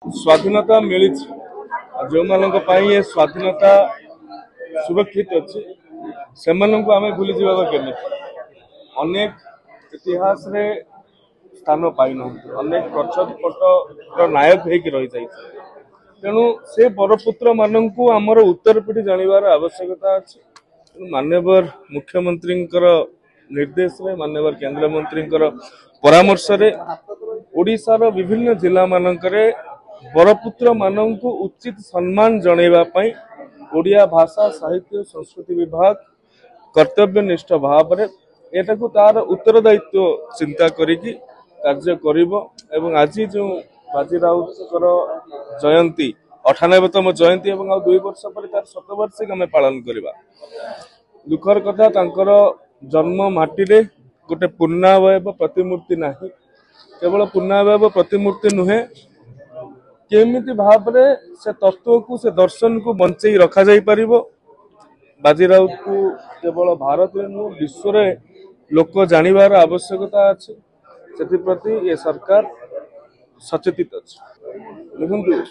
स्वाधीनता मिली जो मानक ये स्वाधीनता सुरक्षित अच्छी से आम भूली जावा केमी अनेक इतिहास रे स्थान पाईना अनेक प्रच्छद नायक रही जाए तेणु से बरपुत्र मानक आमर उत्तर पीढ़ी जानवर आवश्यकता अच्छे माननीय मुख्यमंत्री निर्देश रे माननीय केंद्र मंत्री परामर्श रे ओडिशार विभिन्न जिला मानकरे बरपुत्र मानक उचित सम्मान जनइबा पई ओडिया भाषा साहित्य संस्कृति विभाग कर्तव्यनिष्ठ भाव में एटाकू तार उत्तरदायित्व चिंता करिकी कार्य करिवो एवं आज जो बाजी राउतर जयंती 98तम जयंती एवं आ 2 वर्ष पर तार 7 वार्षिक आम पालन करवा दुखर कथा तांकर जन्म माटी रे गोटे पूर्णावय प्रतिमूर्ति नाही केवल पूर्णावय प्रतिमूर्ति नुहे केमिति भाव रे से तत्व को से दर्शन को बंचई रखा जाई परिबो बाजी राउत को केवल भारत रे नु विश्व रे लोक जानिबार आवश्यकता अछि सेति प्रति ये सरकार सचेतित अछि देखंतु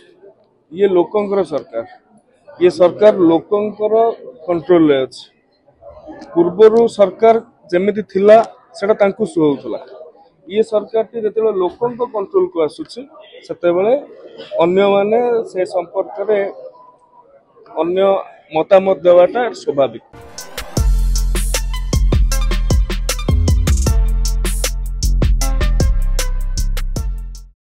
ये लोकंकर सरकार लोकंकर कंट्रोल रे अछि पूर्वरु सरकार जेमिति थिला सेटा तांकु सुहोउतला ये सरकार टी जेतेबेले लोकंक कंट्रोल को आसुछि सेतेबेले अन्य माने से संपर्क रे अन्य मतामत देवाटा स्वाभाविक।